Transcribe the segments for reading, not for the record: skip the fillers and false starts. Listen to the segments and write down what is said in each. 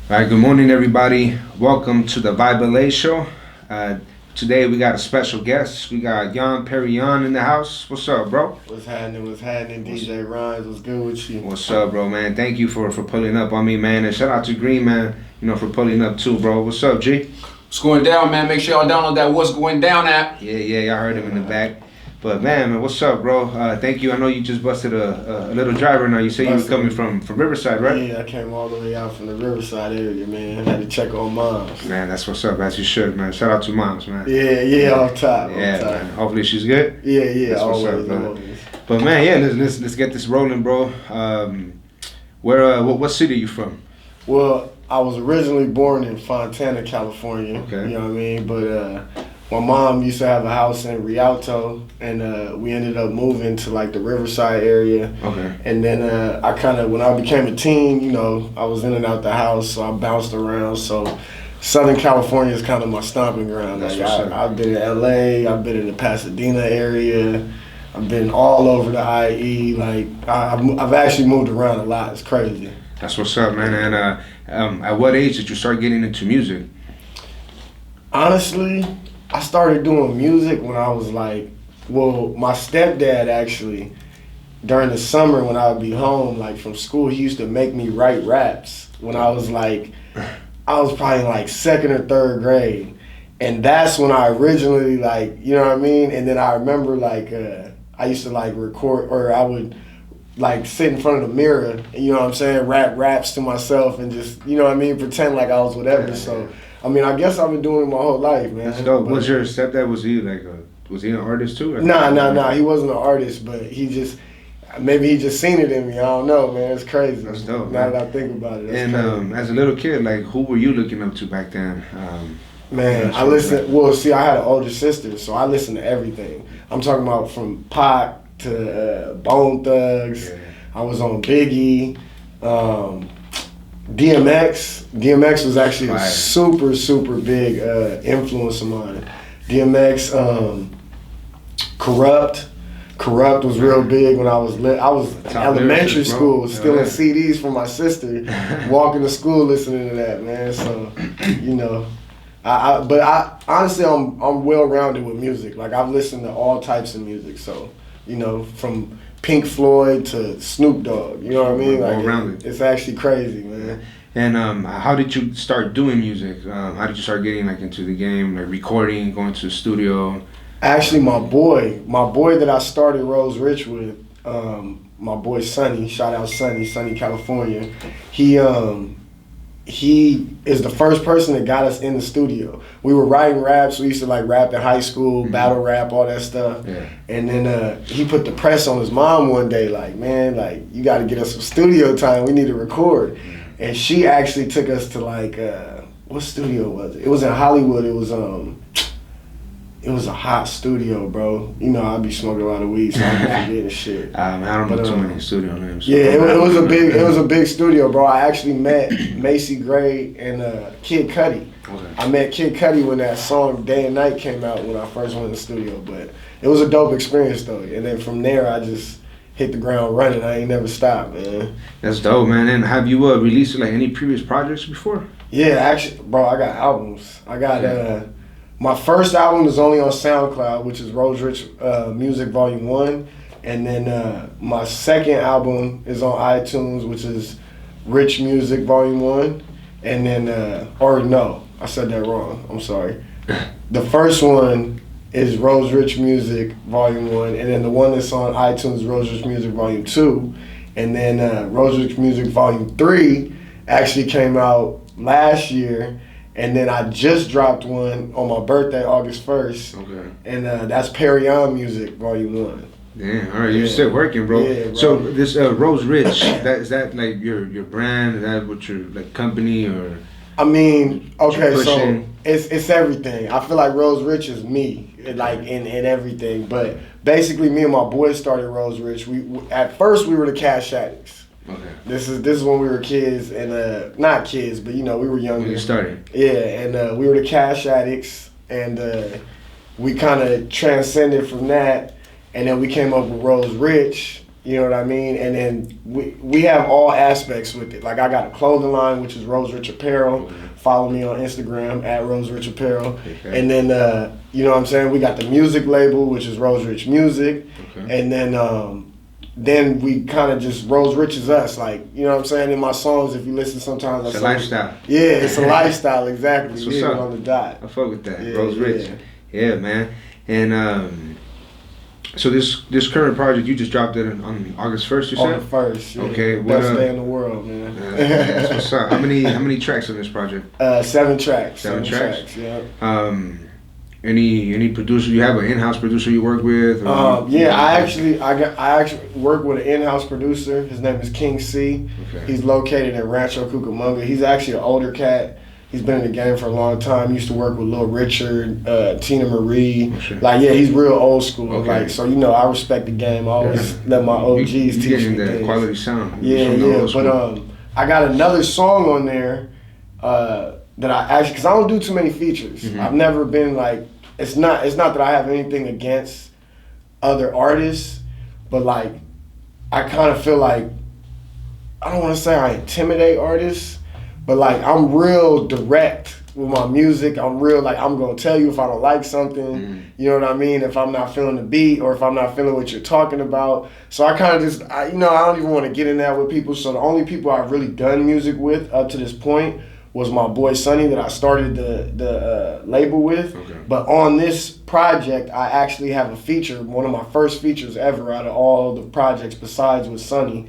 All right, good morning, everybody. Welcome to the Bible Show. Today we got a special guest. We got Yonperignon in the house. What's up, bro? What's happening? What's happening? DJ Rhymes, what's good with you? What's up, bro, man? Thank you for pulling up on me, man. And shout out to Green, man, for pulling up too, bro. What's up, G? What's going down, man? Make sure y'all download that What's Going Down app. Yeah, y'all heard him in the back. But man, what's up, bro? Thank you. I know you just busted a little driver now. You say you were coming from Riverside, right? Yeah, I came all the way out from the Riverside area, man. Had to check on moms. Man, that's what's up, as you should, man. Shout out to moms, man. Yeah, off top. Yeah, man. Hopefully she's good. Yeah, that's always, what's up, always. But man, yeah, let's get this rolling, bro. What city are you from? Well, I was originally born in Fontana, California. Okay. You know what I mean? But my mom used to have a house in Rialto, and we ended up moving to like the Riverside area. Okay. And then when I became a teen, I was in and out the house, so I bounced around. So Southern California is kind of my stomping ground. That's Like I've been in LA, I've been in the Pasadena area, I've been all over the IE. Like I've actually moved around a lot. It's crazy. That's what's up, man. And at what age did you start getting into music? Honestly, I started doing music when I was my stepdad actually, during the summer when I would be home, like from school, he used to make me write raps when I was probably like second or third grade. And that's when I originally you know what I mean? And then I remember I used to record, or I would sit in front of the mirror and, you know what I'm saying, rap raps to myself and just, you know what I mean, pretend like I was whatever. So I mean, I guess I've been doing it my whole life, man. That's dope. Was your stepdad, was he an artist too? Nah. He wasn't an artist, but maybe he just seen it in me. I don't know, man. It's crazy. That's dope. Now that I think about it. And as a little kid, who were you looking up to back then? Man, I listened. Well, see, I had an older sister, so I listened to everything. I'm talking about from Pac to Bone Thugs. Yeah. I was on Biggie. DMX was actually a super big influence of mine. DMX, Corrupt was real big when I was I was in elementary school, stealing CDs from my sister, walking to school listening to that, man. So, but honestly, I'm well-rounded with music. Like, I've listened to all types of music. So, from Pink Floyd to Snoop Dogg, you know what I mean? Like, it's actually crazy, man. And how did you start doing music? How did you start getting into the game, recording, going to the studio? Actually, my boy that I started Rose Rich with, my boy Sonny, shout out Sonny, California. He is the first person that got us in the studio. We were writing raps. We used to rap in high school, battle rap, all that stuff. Yeah. And then he put the press on his mom one day, man, you got to get us some studio time. We need to record. And she actually took us to what studio was it? It was in Hollywood. It was a hot studio, bro. I'd be smoking a lot of weed, so I be forgetting shit. I don't know too many studio names. Yeah, it was a big studio, bro. I actually met Macy Gray and Kid Cudi. Okay. I met Kid Cudi when that song Day and Night came out when I first went in the studio, but it was a dope experience though. And then from there, I just hit the ground running. I ain't never stopped, man. That's dope, man. And have you released any previous projects before? Yeah, actually, bro, I got albums. I got my first album is only on SoundCloud, which is Rose Rich Music Volume 1. And then my second album is on iTunes, which is Rich Music Volume 1. And then, I said that wrong. I'm sorry. The first one is Rose Rich Music Volume 1. And then the one that's on iTunes is Rose Rich Music Volume 2. And then Rose Rich Music Volume 3 actually came out last year. And then I just dropped one on my birthday, August 1st. Okay. And that's Perignon Music, Volume 1. Damn, all right, you're still working, bro. Yeah, bro. So this Rose Rich, is that your brand? Is that what your company or? I mean, okay, so it's everything. I feel like Rose Rich is me, in everything. But basically, me and my boys started Rose Rich. At first we were the Cash Addicts. Okay. This is when we were kids and not kids, but we were younger. When you started. Yeah, and we were the Cash Addicts, and we kind of transcended from that, and then we came up with Rose Rich, You know what I mean? And then we have all aspects with it. Like I got a clothing line, which is Rose Rich Apparel. Follow me on Instagram at Rose Rich Apparel. Okay. And then, you know what I'm saying? We got the music label, which is Rose Rich Music. Okay. And then we kind of just Rose Rich is us. Like, you know what I'm saying? In my songs, if you listen sometimes. It's a lifestyle. Yeah, it's a lifestyle, exactly. That's what's Yeah, up. on the dot. I fuck with that. Yeah, Rose Rich. yeah. Yeah, man. And so this current project, you just dropped it on August 1st, you On said? the first. Yeah. Okay, Best day in the world, man. That's what's up. How many tracks on this project? 7 tracks. Seven tracks? Yeah. Any producer? You have an in-house producer you work with? Or Yeah, I actually work with an in-house producer. His name is King C. Okay. He's located in Rancho Cucamonga. He's actually an older cat. He's been in the game for a long time. He used to work with Lil Richard, Tina Marie. Oh, shit. Like, yeah, he's real old school. Okay. Like, so you know, I respect the game. I always let my OGs you teach getting me that things. quality sound. Yeah, From the yeah. old school. But I got another song on there that I actually, because I don't do too many features. Mhm. I've never been like, it's not that I have anything against other artists, but like, I kind of feel like, I don't want to say I intimidate artists, but like, I'm real direct with my music. I'm real, like, I'm going to tell you if I don't like something, Mhm. you know what I mean? If I'm not feeling the beat or if I'm not feeling what you're talking about. So I kind of just, I don't even want to get in that with people. So the only people I've really done music with up to this point was my boy Sonny that I started the label with. Okay. But on this project, I actually have a feature, one of my first features ever out of all the projects besides with Sonny,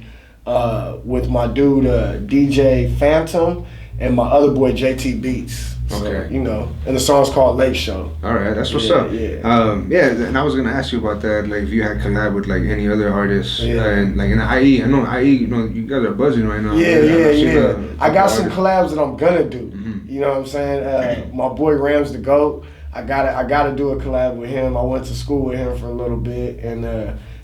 with my dude DJ Phantom and my other boy JT Beats. So, Okay. you know, and the song's called Late Show. All right, that's what's Yeah, up. yeah. Yeah, and I was gonna ask you about that. Like, if you had collab with like any other artists, Yeah. and like in the IE, I know IE. You know, you guys are buzzing right now. Yeah, I've seen yeah. a I got couple some artists. collabs that I'm gonna do. Mhm. You know what I'm saying? My boy Rams the GOAT. I gotta do a collab with him. I went to school with him for a little bit, and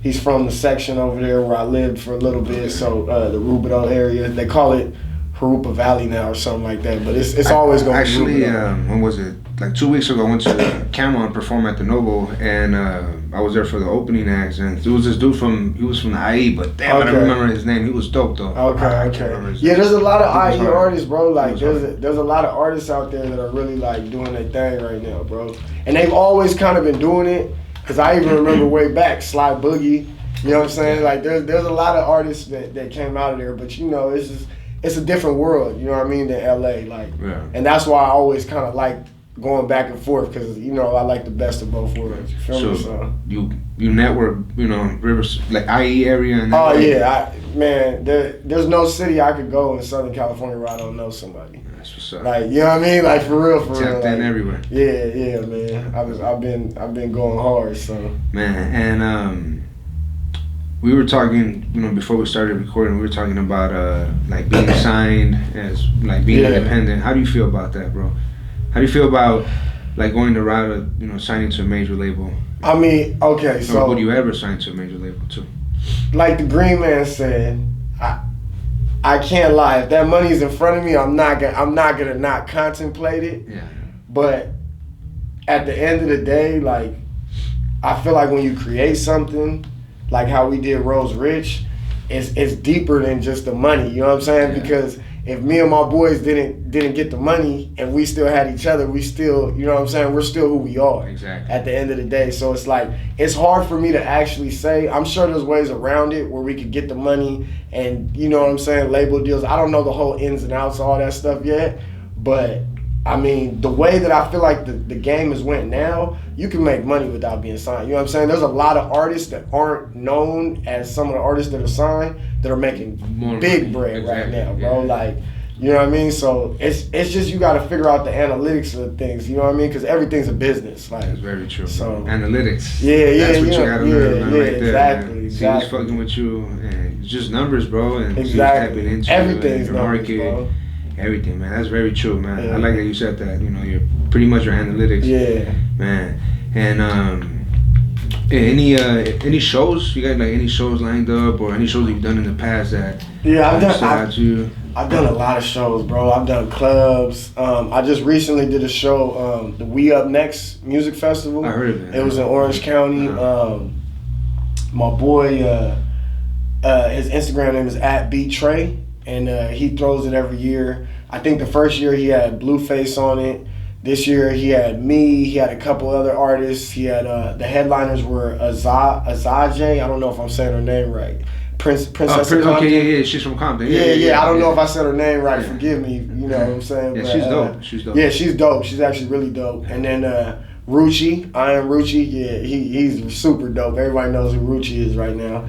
he's from the section over there where I lived for a little bit. So the Rubidoux area, they call it Harupa Valley now or something like that. But it's always gonna Actually, be Rubidoux. when was it? Like 2 weeks ago, I went to Cameron and performed at the Noble, and I was there for the opening acts. And there was this dude he was from the IE, but damn, I Okay. don't remember his name. He was dope though. Okay, I can't remember okay. his Yeah, name. there's a lot of He was IE hard. artists, bro. He Like was there's a lot of artists out there that are really like doing their thing right now, bro. And they've always kind of been doing it. Cause I even remember way back, Sly Boogie. You know what I'm saying? Like there's a lot of artists that came out of there, but you know, it's a different world. You know what I mean? Than LA, like, Yeah. and that's why I always kind of liked going back and forth, because you know I like the best of both worlds. You feel me? So you network, you know, Rivers like IE area and Oh LA. yeah, there's no city I could go in Southern California where I don't know somebody. That's what's up. Like, you know what I mean? Like for real. Tapped in Like, everywhere. yeah, man. I've been going hard, so. Man, and we were talking, you know, before we started recording, we were talking about like being signed as like being Yeah. independent. How do you feel about that, bro? How do you feel about like going the route of, you know, signing to a major label? I mean, okay, Or so would you ever sign to a major label too? like the Green Man said, I can't lie. If that money's in front of me, I'm not gonna not contemplate it. Yeah. But at the end of the day, like, I feel like when you create something, like how we did Rose Rich, it's deeper than just the money. You know what I'm saying? Yeah. Because if me and my boys didn't get the money and we still had each other, we still, you know what I'm saying? We're still who we are. Exactly. At the end of the day. So it's like, it's hard for me to actually say. I'm sure there's ways around it where we could get the money and, you know what I'm saying, label deals. I don't know the whole ins and outs of all that stuff yet. But, I mean, the way that I feel like the game is went now, you can make money without being signed. You know what I'm saying? There's a lot of artists that aren't known as some of the artists that are signed that are making More big money. bread Exactly. right now, bro. Yeah. Like, you know what I mean? So it's just you got to figure out the analytics of things. You know what I mean? Because everything's a business. Like, That's very true. So- Analytics. Yeah, That's what you yeah, gotta yeah, learn yeah, right there. exactly, Man. See exactly. who's fucking with you, and it's just numbers, bro. And who's Exactly. tapping into Everything's your numbers, market, bro. everything, man. That's very true, man. Yeah. I like that you said that. You know, you're pretty much your analytics. Yeah. Man, and any shows you got, like any shows lined up or any shows you've done in the past that Yeah, I've I've done a lot of shows, bro. I've done clubs. I just recently did a show, the We Up Next Music Festival. I heard of it. It was in Orange County. Uh-huh. My boy His Instagram name is @BTrey, and he throws it every year. I think the first year he had Blueface on it. This year he had me. He had a couple other artists. He had the headliners were Azaje. I don't know if I'm saying her name right. Princess. Okay, yeah, she's from Compton. Yeah. I don't know if I said her name right. Yeah. Forgive me. You know what I'm saying? Yeah, but, she's dope. She's dope. Yeah, she's dope. She's actually really dope. And then Rucci, I Am Rucci. Yeah, he's super dope. Everybody knows who Rucci is right now.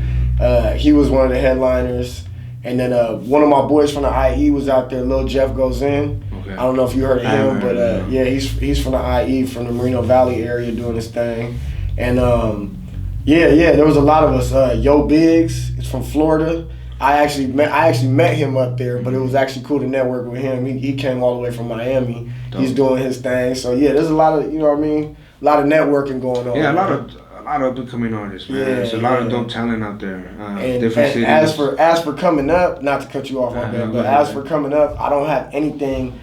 He was one of the headliners. And then one of my boys from the IE was out there. Lil Jeff Goes In. Okay. I don't know if you heard of him, but yeah, he's from the IE, from the Moreno Valley area, doing his thing. And yeah, there was a lot of us. Yo Biggs is from Florida. I actually met him up there, but it was actually cool to network with him. He came all the way from Miami. Dope. He's doing his thing. So yeah, there's a lot of, you know what I mean, a lot of networking going on. Yeah, a lot of up and coming artists, man. There's a lot of dope talent out there. And as for coming up, not to cut you off on that, but as for coming up, I don't have anything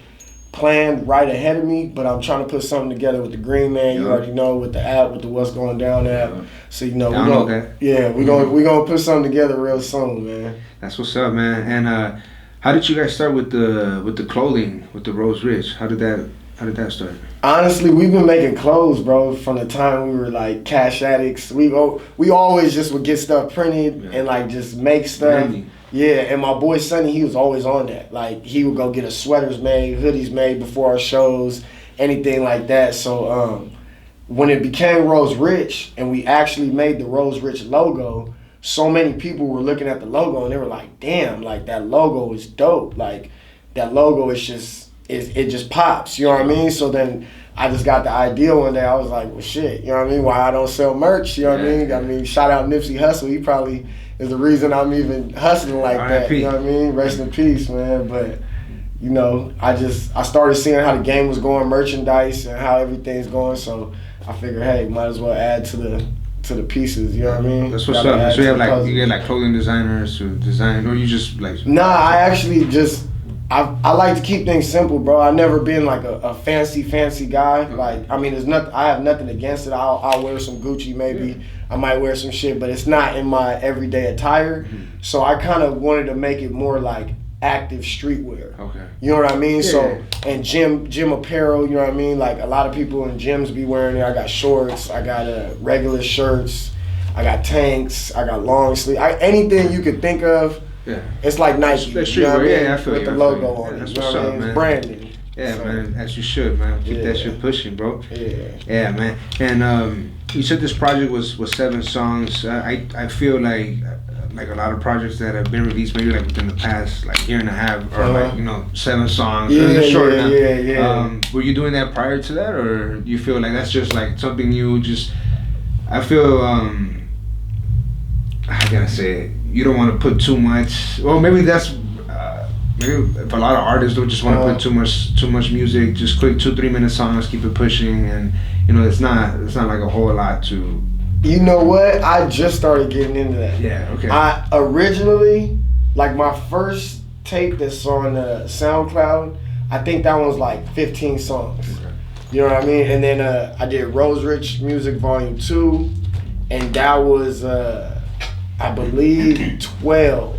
planned right ahead of me, but I'm trying to put something together with the Green Man. You already know, with the app, with the What's Going Down app. So you know, we're gonna put something together real soon, man. That's what's up, man. And how did you guys start with the clothing, with the Rose Rich? How did that start? Honestly, we've been making clothes, bro, from the time we were like cash addicts. We always just would get stuff printed and like just make stuff. Really? Yeah, and my boy Sonny, he was always on that. Like, he would go get us sweaters made, hoodies made before our shows, anything like that. So when it became Rose Rich and we actually made the Rose Rich logo, so many people were looking at the logo and they were like, damn, like that logo is dope. Like that logo is just, it just pops, you know what I mean? So then I just got the idea one day. I was like, well, shit, you know what I mean? Why I don't sell merch, you know what I mean? I mean, shout out Nipsey Hussle. He probably is the reason I'm even hustling like that, you know what I mean? Rest in peace, man. But, you know, I started seeing how the game was going, merchandise and how everything's going. So I figured, hey, might as well add to the pieces, you know what I mean? That's what's up. So you get like clothing designers to design, or you just like? Nah, I actually just, I like to keep things simple, bro. I've never been like a fancy guy. Like, I mean, I have nothing against it. I'll wear some Gucci maybe. Yeah. I might wear some shit, but it's not in my everyday attire. Mm-hmm. So I kind of wanted to make it more like active streetwear. Okay. You know what I mean? Yeah. So, and gym apparel, you know what I mean? Like a lot of people in gyms be wearing it. I got shorts, I got regular shirts, I got tanks, I got long sleeve. Anything you could think of. Yeah. It's like Nike. You know what I mean? Yeah, I feel with the logo on it. That's you know what's up, man? Man. It's branding. Yeah, so, man, as you should, man. Keep that shit pushing, bro. Yeah. Yeah, man. And you said this project was 7 songs. I feel like a lot of projects that have been released maybe like within the past like year and a half are like, you know, 7 songs. Yeah. Were you doing that prior to that, or do you feel like that's just like something new? I feel how can I say it? You don't want to put too much. Well, maybe that's maybe if a lot of artists don't just want to put too much music, just quick 2-3 minute songs, keep it pushing, and you know it's not like a whole lot to. You know what? I just started getting into that. Yeah. Okay. I originally, like my first tape that's on SoundCloud, I think that one's like 15 songs. Okay. You know what I mean? And then I did Rose Rich Music Volume 2, and that was I believe 12,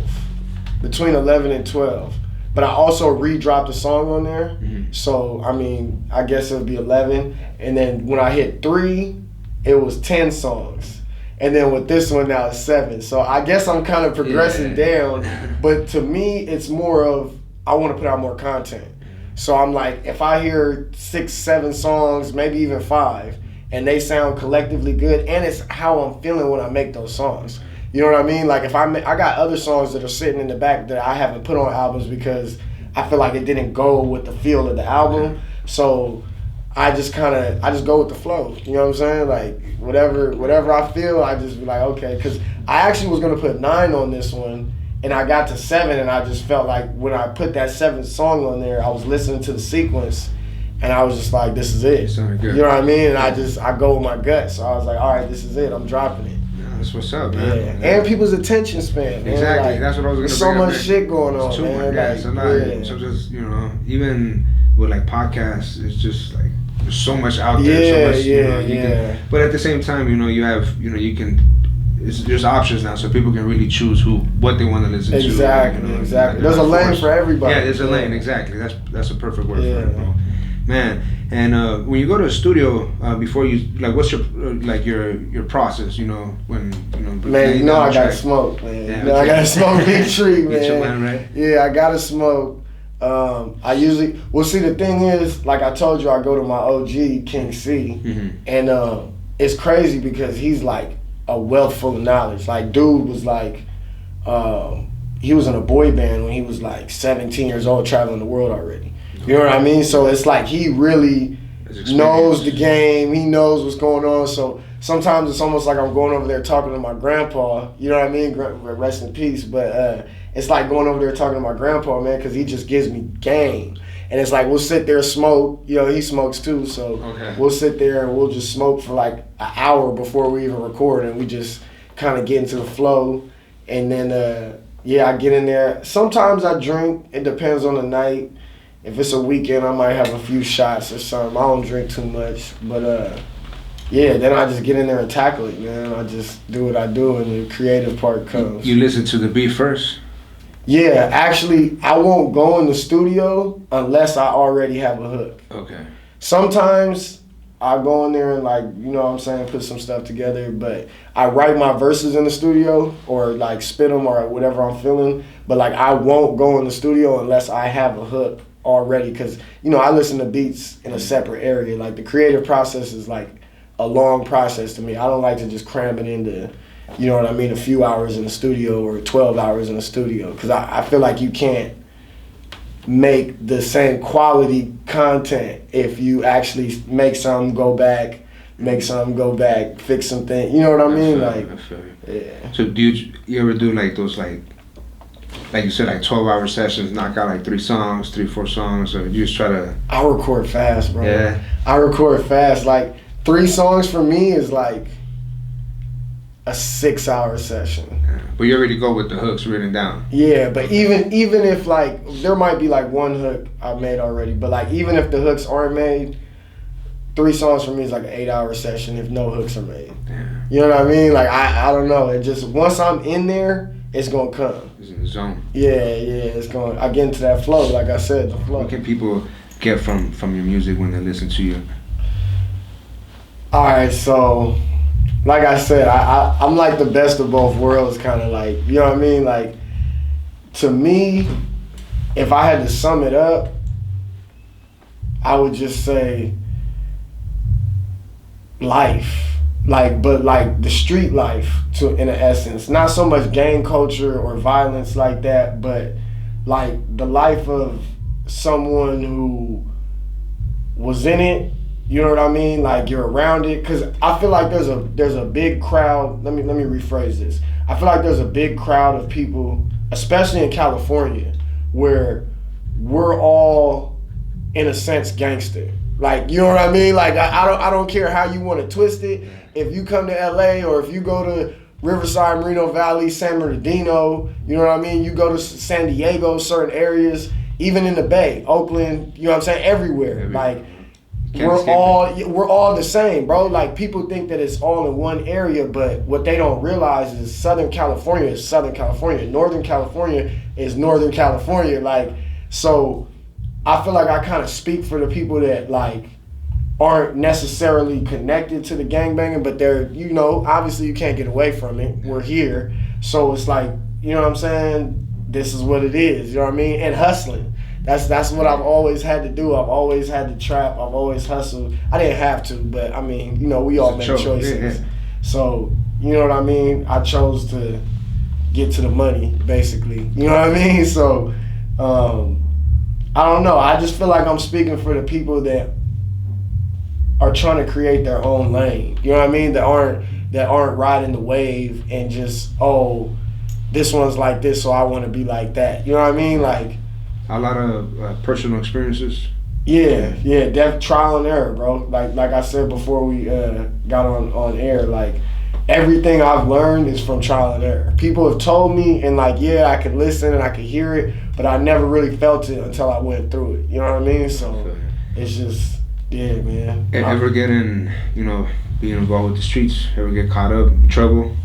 between 11 and 12. But I also re-dropped a song on there. Mm-hmm. So, I mean, I guess it would be 11. And then when I hit 3, it was 10 songs. And then with this one now it's 7. So I guess I'm kind of progressing down. But to me, it's more of, I want to put out more content. So I'm like, if I hear 6, 7 songs, maybe even 5, and they sound collectively good, and it's how I'm feeling when I make those songs. You know what I mean? Like if I got other songs that are sitting in the back that I haven't put on albums because I feel like it didn't go with the feel of the album. So I just go with the flow. You know what I'm saying? Like whatever I feel, I just be like, okay. Because I actually was gonna put 9 on this one, and I got to 7, and I just felt like when I put that 7th song on there, I was listening to the sequence, and I was just like, this is it. You know what I mean? And I go with my gut. So I was like, all right, this is it. I'm dropping it. That's what's up, man. Yeah. And people's attention span, man. Exactly. Like, that's what I was going to say. There's so much shit going on, man. Like, sometimes, you know, even with like podcasts, it's just like there's so much out there. So much, but at the same time, you know, you can. there's options now, so people can really choose what they want to listen to. Exactly. There's a lane for everybody. Yeah, there's a lane. Exactly. That's a perfect word for it, bro. Man, and when you go to a studio, before you what's your process? When Man, I gotta smoke, man. I gotta smoke big tree, man. Get your line right. Yeah, I gotta smoke. I usually see the thing is, like I told you, I go to my OG King C, and it's crazy because he's like a wealth full of knowledge. Like, dude was like, he was in a boy band when he was like 17 years old, traveling the world already. You know what I mean? So it's like he really knows the game. He knows what's going on. So sometimes it's almost like I'm going over there talking to my grandpa. You know what I mean? Rest in peace. But it's like going over there talking to my grandpa, man, because he just gives me game. And it's like we'll sit there, smoke. He smokes too. So we'll sit there and we'll just smoke for like an hour before we even record. And we just kind of get into the flow. And then, I get in there. Sometimes I drink. It depends on the night. If it's a weekend, I might have a few shots or something. I don't drink too much, but then I just get in there and tackle it, man. I just do what I do, and the creative part comes. You listen to the beat first? Yeah, actually, I won't go in the studio unless I already have a hook. Okay. Sometimes I go in there and put some stuff together, but I write my verses in the studio or like spit them or whatever I'm feeling. But like I won't go in the studio unless I have a hook already, because I listen to beats in a separate area. Like the creative process is like a long process to me. I don't like to just cram it into a few hours in the studio or 12 hours in the studio, because I feel like you can't make the same quality content if you actually make something go back, fix some things, you know what I mean? I feel you. Yeah. So do you ever do like those like you said, like 12-hour sessions, knock out like 3, 4 songs, or you just try to... I record fast, bro. Yeah. I record fast. Like 3 songs for me is like a 6-hour session. Yeah. But you already go with the hooks written down. Yeah, but even if like, there might be like 1 hook I made already, but like even if the hooks aren't made, 3 songs for me is like an 8-hour session if no hooks are made. Yeah. You know what I mean? Like I don't know. It just, once I'm in there, it's gonna come. It's in the zone. Yeah, it's going. I get into that flow, like I said, the flow. What can people get from your music when they listen to you? All right, so like I said, I'm like the best of both worlds, kind of like, you know what I mean? Like, to me, if I had to sum it up, I would just say life. But the street life, in an essence. Not so much gang culture or violence like that, but like the life of someone who was in it. You know what I mean? Like, you're around it. Because I feel like there's a big crowd. Let me rephrase this. I feel like there's a big crowd of people, especially in California, where we're all, in a sense, gangster. Like, you know what I mean? Like, I don't care how you want to twist it. If you come to LA or if you go to Riverside, Moreno Valley, San Bernardino, you know what I mean? You go to San Diego, certain areas, even in the Bay, Oakland, you know what I'm saying? Everywhere. Like, we're all the same, bro. Like, people think that it's all in one area, but what they don't realize is Southern California is Southern California. Northern California is Northern California. Like, so I feel like I kind of speak for the people that, like, aren't necessarily connected to the gangbanging, but they're, obviously you can't get away from it. We're here. So it's like, you know what I'm saying? This is what it is, you know what I mean? And hustling. That's what I've always had to do. I've always had to trap. I've always hustled. I didn't have to, but I mean, we all make choices. Yeah. So, you know what I mean? I chose to get to the money, basically. You know what I mean? So, I don't know. I just feel like I'm speaking for the people that are trying to create their own lane. You know what I mean? That aren't riding the wave and just, this one's like this, so I want to be like that. You know what I mean? Like, a lot of personal experiences. Yeah, trial and error, bro. Like I said before we got on air, like, everything I've learned is from trial and error. People have told me, and like, yeah, I could listen and I could hear it, but I never really felt it until I went through it. You know what I mean? So it's just, yeah, man. Ever get in, being involved with the streets? Ever get caught up in trouble?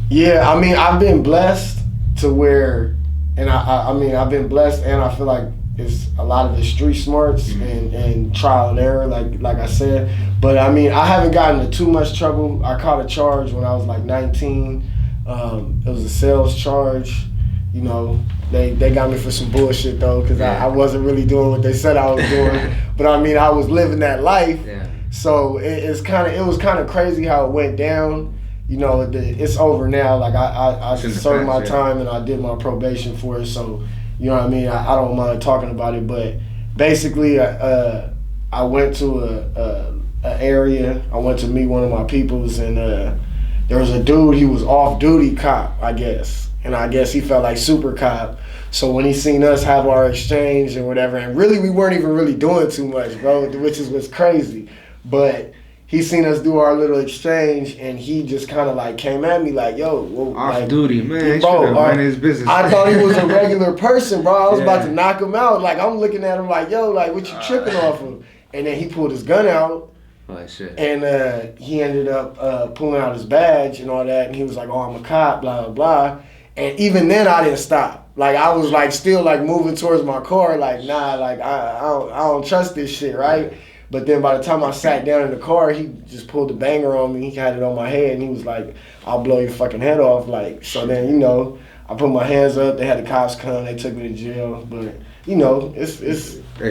Yeah, I mean, I've been blessed to where, and I mean, I've been blessed, and I feel like it's a lot of the street smarts and trial and error, like I said. But I mean, I haven't gotten into too much trouble. I caught a charge when I was like 19. It was a sales charge. You know, they got me for some bullshit though, because I wasn't really doing what they said I was doing. But I mean, I was living that life. Yeah. So it was kind of crazy how it went down. You know, it's over now. Like I served my time and I did my probation for it. So, you know what I mean? I don't mind talking about it. But basically, I went to a area. I went to meet one of my peoples, and there was a dude. He was off-duty cop, I guess. And I guess he felt like super cop. So when he seen us have our exchange and whatever, and really we weren't even really doing too much, bro, which is what's crazy. But he seen us do our little exchange, and he just kind of like came at me like, "Yo, well, off like, duty, man. Bro, mind his business." I thought he was a regular person, bro. I was about to knock him out. Like I'm looking at him like, "Yo, like what you tripping off of?" And then he pulled his gun out. Oh shit. And he ended up pulling out his badge and all that, and he was like, "Oh, I'm a cop," blah blah blah. And even then, I didn't stop. Like I was like still like moving towards my car, like nah, like I don't trust this shit, right? But then by the time I sat down in the car, he just pulled the banger on me. He had it on my head, and he was like, "I'll blow your fucking head off." Like, so then, you know, I put my hands up. They had the cops come. They took me to jail. But, you know, it's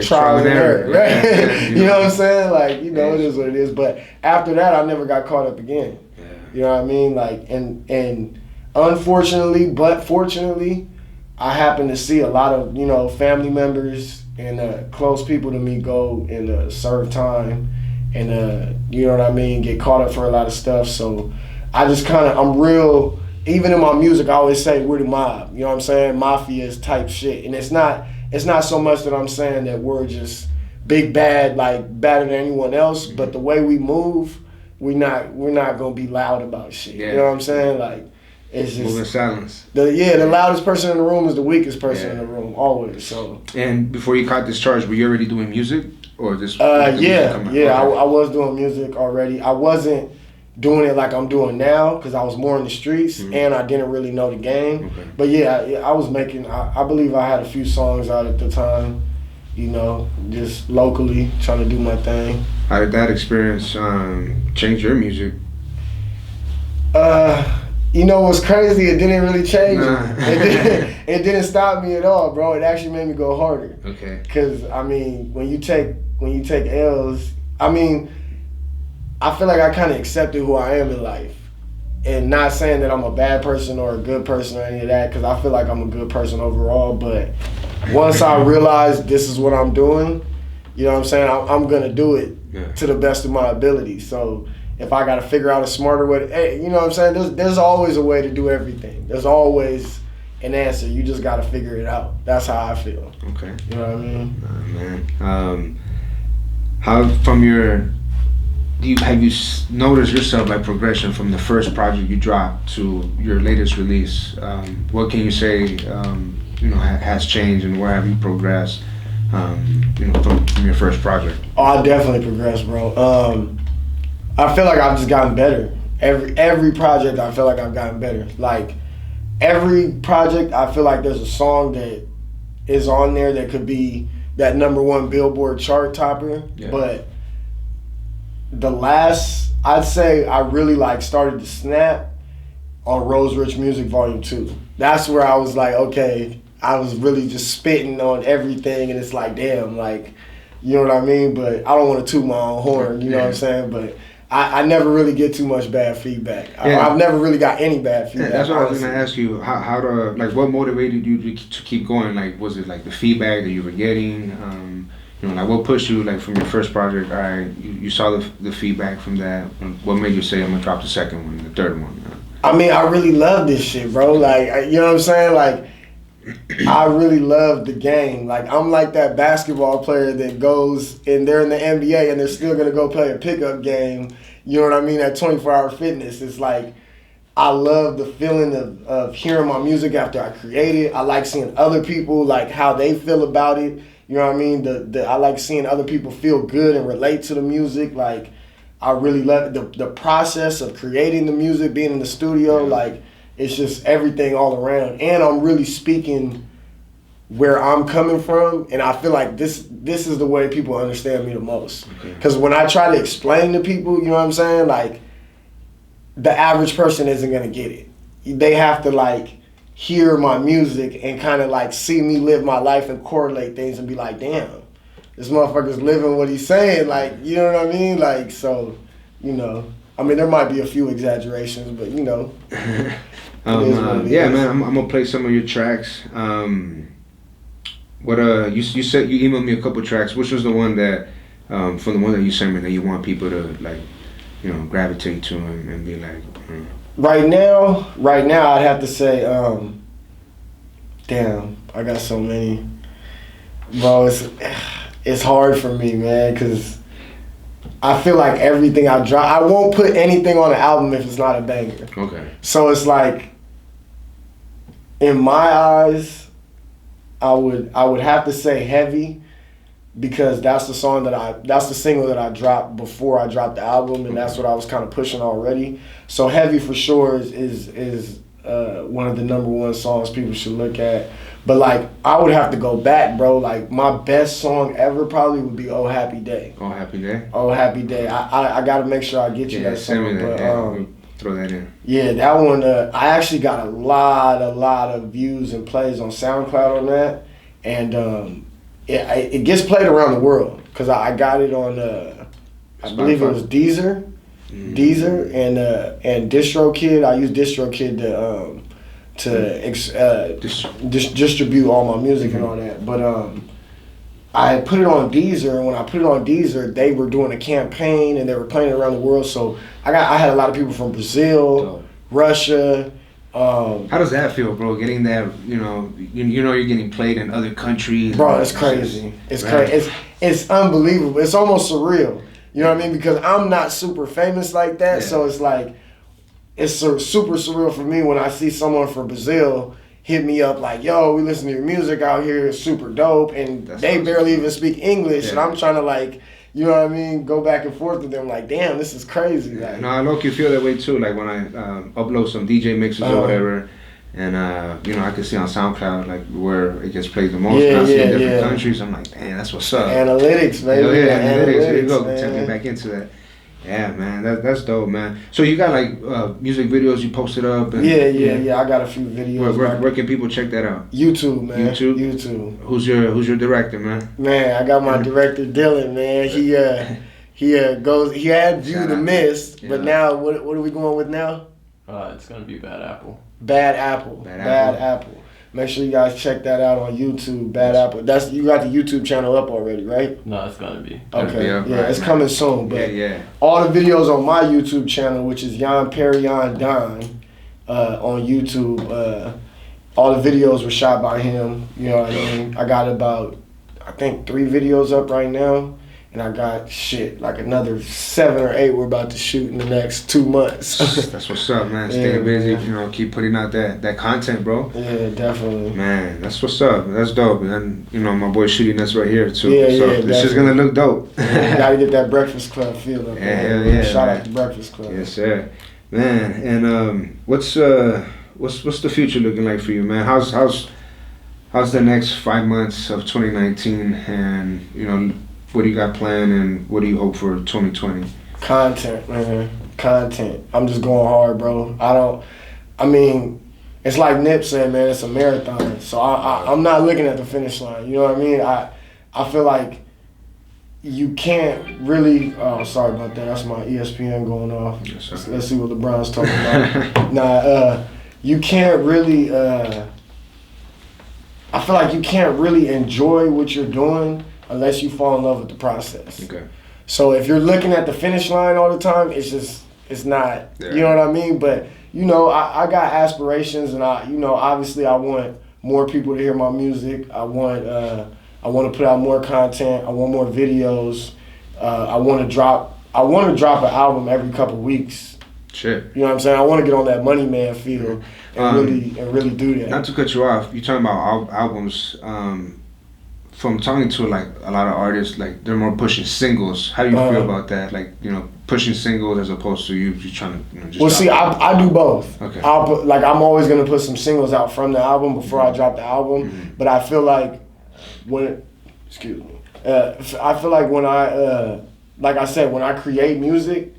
trial and error, right? Yeah, you know what I'm saying? Like, you know, it is what it is. But after that, I never got caught up again. Yeah. You know what I mean? Like, and unfortunately, but fortunately, I happened to see a lot of, you know, family members and close people to me go and serve time and, you know what I mean, get caught up for a lot of stuff. So I just I'm real, even in my music, I always say we're the mob, you know what I'm saying? Mafia's type shit. And it's not so much that I'm saying that we're just big bad, like better than anyone else, but the way we move, we're not going to be loud about shit. Yeah. You know what I'm saying? Like, it's just moving silence. The loudest person in the room is the weakest person in the room, always. So. And before you caught this charge, were you already doing music, or just? I was doing music already. I wasn't doing it like I'm doing now because I was more in the streets and I didn't really know the game. Okay. But yeah, I was making. I believe I had a few songs out at the time. You know, just locally trying to do my thing. How did that experience change your music? You know what's crazy? It didn't really change Nah. it didn't stop me at all, bro. It actually made me go harder. Okay. Cause I mean, when you take L's, I mean, I feel like I kind of accepted who I am in life, and not saying that I'm a bad person or a good person or any of that. Cause I feel like I'm a good person overall. But once I realized this is what I'm doing, you know what I'm saying? I'm gonna do it to the best of my ability. So. If I got to figure out a smarter way, hey, you know what I'm saying? There's always a way to do everything. There's always an answer. You just got to figure it out. That's how I feel. Okay. You know what I mean? Man. How from have you noticed yourself like progression from the first project you dropped to your latest release? What can you say? You know, has changed, and where have you progressed? You know, from your first project. Oh, I definitely progressed, bro. I feel like I've just gotten better. Every project, I feel like I've gotten better. Like, every project, I feel like there's a song that is on there that could be that #1 Billboard chart topper. Yeah. But I'd say I really like started to snap on Rose Rich Music Volume 2. That's where I was like, okay, I was really just spitting on everything, and it's like, damn, like, you know what I mean? But I don't want to toot my own horn, you know what I'm saying? But I never really get too much bad feedback. Yeah. I've never really got any bad feedback. Yeah, that's what I was gonna ask you. How to like what motivated you to keep going? Like, was it like the feedback that you were getting? You know, like what pushed you like from your first project? All right, you saw the feedback from that. What made you say I'm gonna drop the second one, the third one? I mean, I really love this shit, bro. Like, you know what I'm saying? Like, I really love the game. Like, I'm like that basketball player that goes and they're in the NBA and they're still gonna go play a pickup game. You know what I mean? At 24-hour fitness, it's like I love the feeling of hearing my music after I create it. I like seeing other people like how they feel about it. You know what I mean? I like seeing other people feel good and relate to the music. Like, I really love the process of creating the music, being in the studio. Like, It's just everything all around, and I'm really speaking where I'm coming from, and I feel like this is the way people understand me the most. Because when I try to explain to people, you know what I'm saying, like, the average person isn't gonna get it. They have to like hear my music and kind of like see me live my life and correlate things and be like, damn, this motherfucker's living what he's saying. Like, you know what I mean? Like, so, you know, I mean, there might be a few exaggerations, but you know. Yeah, man, I'm gonna play some of your tracks. What you said you emailed me a couple tracks. Which was the one that from the one that you sent me that you want people to like, you know, gravitate to and be like. Right now, I'd have to say, damn, I got so many, bro. It's hard for me, man, because I feel like everything I drop, I won't put anything on the album if it's not a banger. Okay. So it's like, in my eyes, I would have to say Heavy, because that's the single that I dropped before I dropped the album, and that's what I was kind of pushing already. So Heavy for sure is one of the number one songs people should look at. But like, I would have to go back, bro. Like, my best song ever probably would be "Oh Happy Day." Oh Happy Day. Oh Happy Day. I got to make sure I get you that song. Send me that. But, throw that in. Yeah, that one. I actually got a lot of views and plays on SoundCloud on that, and it gets played around the world because I got it on I believe it was Deezer, and DistroKid. I use DistroKid to distribute all my music and all that. But I put it on Deezer, and when I put it on Deezer, they were doing a campaign and they were playing it around the world. So I had a lot of people from Brazil, Russia. How does that feel, bro? Getting that, you know you're getting played in other countries. Bro, it's crazy. It's crazy. It's unbelievable. It's almost surreal. You know what I mean? Because I'm not super famous like that, so it's like, it's super surreal for me when I see someone from Brazil hit me up like, yo, we listen to your music out here, it's super dope, and they barely even speak English, and I'm trying to like, you know what I mean, go back and forth with them like, damn, this is crazy. Like, no, I low-key feel that way too, like when I upload some DJ mixes or whatever, and you know, I can see on SoundCloud like where it gets played the most, and I see in different countries, I'm like, damn, that's what's up. Analytics, baby. Analytics, there you go, man. take me back into that. Yeah, man, that's dope, man. So you got like music videos you posted up? And, yeah. I got a few videos. Where can people check that out? YouTube, man. YouTube. Who's your director, man? Man, I got my director Dylan, man. He had View the Mist, but now what are we going with now? It's gonna be Bad Apple. Bad Apple. Make sure you guys check that out on YouTube. Bad Apple. You got the YouTube channel up already, right? No, it's gonna be. Okay. Right, it's coming soon. But all the videos on my YouTube channel, which is Yonperignon on YouTube. All the videos were shot by him. You know what I mean? I got about, I think, 3 videos up right now. And I got like another 7 or 8 we're about to shoot in the next 2 months. That's what's up, man. Stay busy, you know, keep putting out that content, bro. Yeah, definitely. Man, that's what's up. That's dope. And you know, my boy shooting us right here too. Yeah, so this is gonna look dope. Yeah, you gotta get that Breakfast Club feel up. Yeah. Shout out to Breakfast Club. Yes, sir. Man, and what's the future looking like for you, man? How's the next 5 months of 2019, and you know, what do you got planned, and what do you hope for 2020? Content, man. Content. I'm just going hard, bro. It's like Nip said, man, it's a marathon. So I'm not looking at the finish line. You know what I mean? I feel like you can't really, oh, sorry about that. That's my ESPN going off. Yes, let's see what LeBron's talking about. You can't really, I feel like you can't really enjoy what you're doing unless you fall in love with the process. Okay. So if you're looking at the finish line all the time, it's not, you know what I mean? But, you know, I got aspirations, and obviously I want more people to hear my music. I want to put out more content. I want more videos. I want to drop an album every couple weeks. Shit. You know what I'm saying? I want to get on that Money Man feel and really do that. Not to cut you off, you're talking about albums. from talking to like a lot of artists, like they're more pushing singles. How do you feel about that? Like, you know, pushing singles as opposed to you trying to, you know, just. Well, see, I do both. Okay. I'm always gonna put some singles out from the album before I drop the album. Mm-hmm. But I feel like excuse me. I feel like when like I said, when I create music,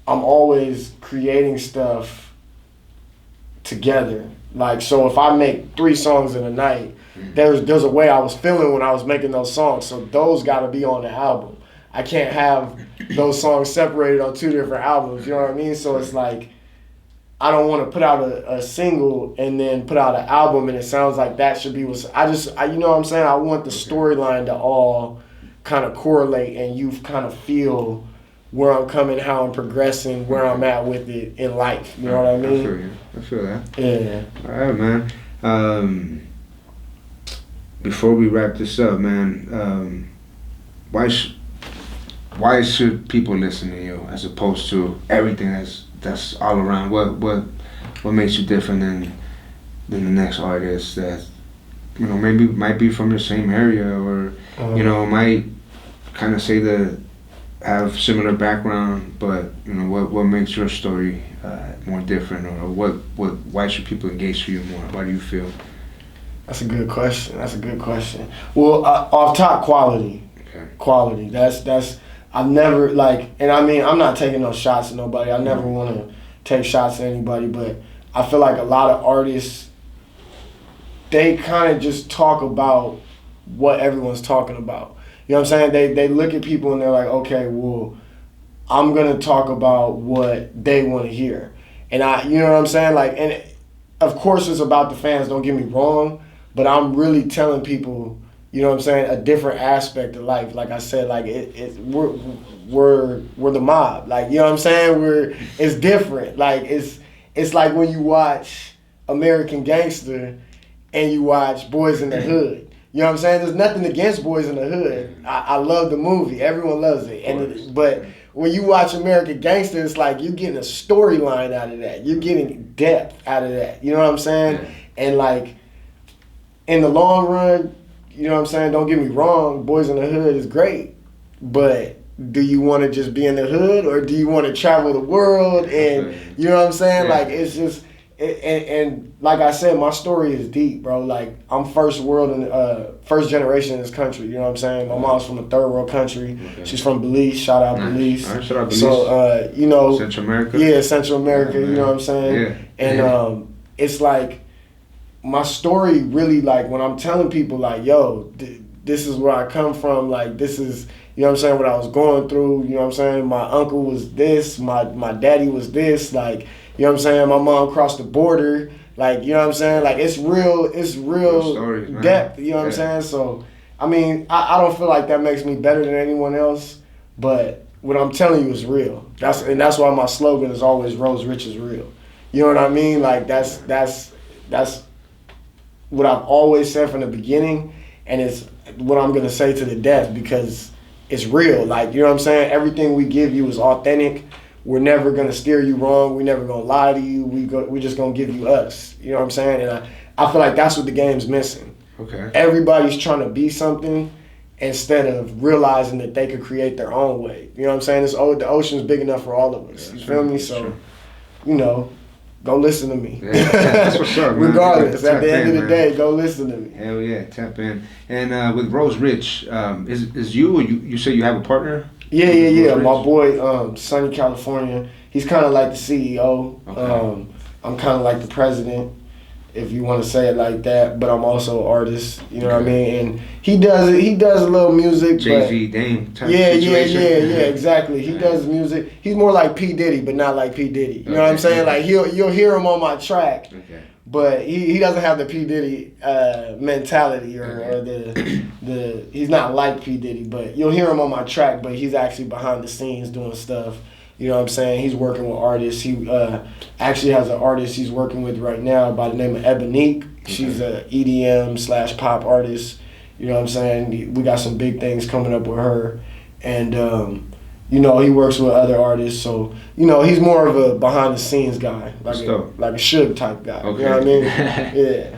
I'm always creating stuff together. Like, so if I make 3 songs in a night, there's a way I was feeling when I was making those songs. So those got to be on the album. I can't have those songs separated on 2 different albums. You know what I mean? So it's like, I don't want to put out a single and then put out an album and it sounds like that should be what you know what I'm saying? I want the storyline to all kind of correlate and you kind of feel where I'm coming, how I'm progressing, where I'm at with it in life. You know what I mean? I feel that. Yeah. All right, man. Before we wrap this up, man, why should people listen to you as opposed to everything that's all around? What makes you different than the next artist that, you know, maybe might be from the same area or you know, might kind of say that have similar background, but you know, what makes your story more different, or why should people engage with you more? Why do you feel? That's a good question. Well, off top, quality. Okay. Quality. That's I've never, like, and I mean, I'm not taking no shots at nobody. I never want to take shots at anybody, but I feel like a lot of artists, they kind of just talk about what everyone's talking about. You know what I'm saying? They look at people and they're like, okay, well, I'm gonna talk about what they want to hear, and you know what I'm saying? Like, and of course it's about the fans. Don't get me wrong, but I'm really telling people, you know what I'm saying, a different aspect of life. Like I said, like we're the mob. Like, you know what I'm saying? It's different. Like it's like when you watch American Gangster and you watch Boys in the Hood. You know what I'm saying? There's nothing against Boys in the Hood. I love the movie. Everyone loves it. But when you watch American Gangster, it's like you're getting a storyline out of that. You're getting depth out of that. You know what I'm saying? Yeah. And like in the long run, you know what I'm saying? Don't get me wrong, Boys in the Hood is great. But do you want to just be in the hood or do you want to travel the world? And you know what I'm saying? Yeah. Like, it's just, and like I said, my story is deep, bro. Like, I'm first generation in this country. You know what I'm saying? My mom's from a third world country. Okay. She's from Belize. Shout out Belize. All right, shout out Belize. So, you know. Central America? Yeah, Central America. You know what I'm saying? Yeah. And it's like, my story really, like, when I'm telling people, like, yo, this is where I come from. Like, this is, you know what I'm saying, what I was going through. You know what I'm saying? My uncle was this. My daddy was this. Like, you know what I'm saying? My mom crossed the border. Like, you know what I'm saying? Like, it's real stories, depth. You know what I'm saying? So, I mean, I don't feel like that makes me better than anyone else. But what I'm telling you is real. That's why my slogan is always Rose Rich is real. You know what I mean? Like, that's what I've always said from the beginning. And it's what I'm going to say to the death because it's real. Like, you know what I'm saying? Everything we give you is authentic. We're never going to steer you wrong. We're never going to lie to you. We're just going to give you us. You know what I'm saying? And I feel like that's what the game's missing. Okay. Everybody's trying to be something instead of realizing that they could create their own way. You know what I'm saying? The ocean's big enough for all of us. You feel me? So, you know, go listen to me. Yeah, that's what's up, man. Regardless, at the end of the day, go listen to me. Hell yeah, tap in. And with Rose Rich, is you, or you say you have a partner? Yeah. My boy, Sunny California, he's kind of like the CEO. Okay. I'm kind of like the president, if you want to say it like that. But I'm also an artist. You know what I mean? And he does a little music. Jay-Z, Dame type situation. Yeah, exactly. He does music. He's more like P. Diddy, but not like P. Diddy. You know what I'm saying? Like, you'll hear him on my track. Okay. But he doesn't have the P. Diddy mentality or the he's not like P. Diddy, but you'll hear him on my track, but he's actually behind the scenes doing stuff. You know what I'm saying? He's working with artists. He actually has an artist he's working with right now by the name of Ebonique. Okay. She's a EDM/pop artist. You know what I'm saying? We got some big things coming up with her. And you know, he works with other artists, so, you know, he's more of a behind-the-scenes guy, like a Suge type guy. Okay. You know what I mean? Yeah.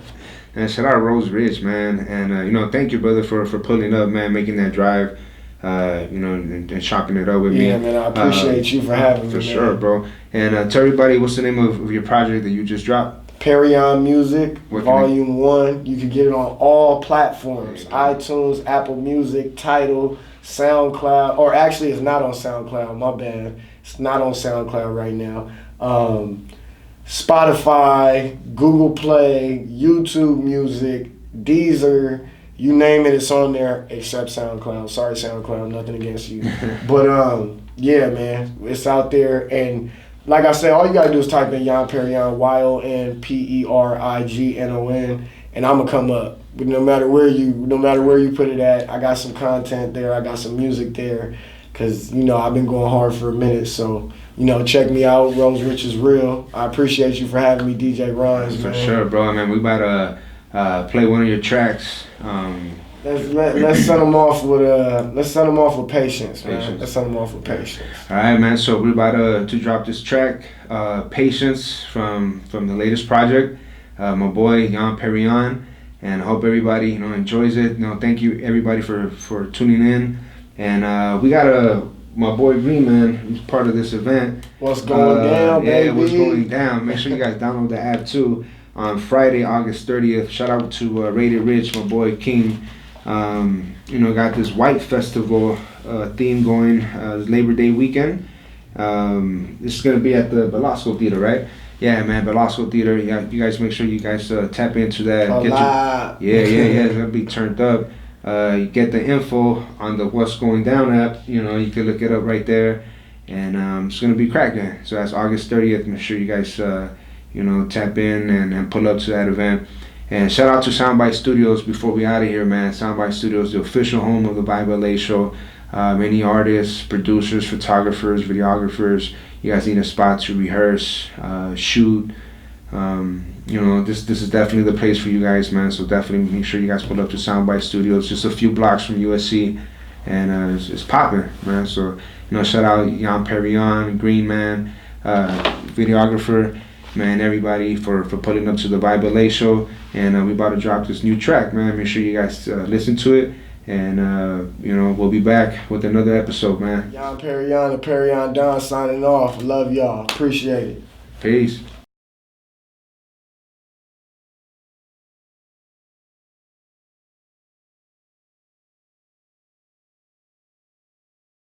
And shout out Rose Ridge, man. And you know, thank you, brother, for pulling up, man, making that drive. You know, and chopping it up with me. Yeah, man, I appreciate you for having me. For sure, bro. And tell everybody, what's the name of your project that you just dropped? Yonperignon Music, Volume 1. You can get it on all platforms. iTunes, Apple Music, Tidal, SoundCloud. Or actually, it's not on SoundCloud. My bad. It's not on SoundCloud right now. Spotify, Google Play, YouTube Music, Deezer. You name it, it's on there except SoundCloud. Sorry, SoundCloud, nothing against you. But yeah, man, it's out there. And like I said, all you gotta do is type in Yonperignon, Yonperignon, and I'ma come up. But no matter where you put it at, I got some content there. I got some music there, cause you know I've been going hard for a minute. So you know, check me out. Rose Rich is real. I appreciate you for having me, DJ Rhymes. For sure, bro. Man, we about to play one of your tracks. Let's send them off with patience, man. Let's send them off with patience. All right, man. So we're about to drop this track, "Patience" from the latest project, my boy Yonperignon, and I hope everybody enjoys it. Thank you everybody for tuning in, and we got my boy Green Man, who's part of this event. What's going down, baby? Yeah, what's going down? Make sure you guys download the app too. On Friday, August 30th, shout out to Rated Rich, my boy King. Got this White Festival theme going, Labor Day weekend. This is gonna be at the Velasco Theater, right? Yeah, man, Velasco Theater. Yeah, you guys make sure you guys tap into that. It's gonna be turned up. You get the info on the What's Going Down app. You can look it up right there, and it's gonna be cracking. So that's August 30th. Make sure you guys tap in and pull up to that event. And shout out to Soundbite Studios before we out of here, man. Soundbite Studios, the official home of the Bible LA show. Many artists, producers, photographers, videographers. You guys need a spot to rehearse, shoot. This is definitely the place for you guys, man. So definitely make sure you guys pull up to Soundbite Studios, just a few blocks from USC, and it's popping, man. So shout out Yonperignon, Green Man, videographer. Man, everybody for pulling up to the Bible LA show, and we about to drop this new track, man. Make sure you guys listen to it, and we'll be back with another episode, man. Yonperignon, the Perignon Don signing off. Love y'all, appreciate it. Peace.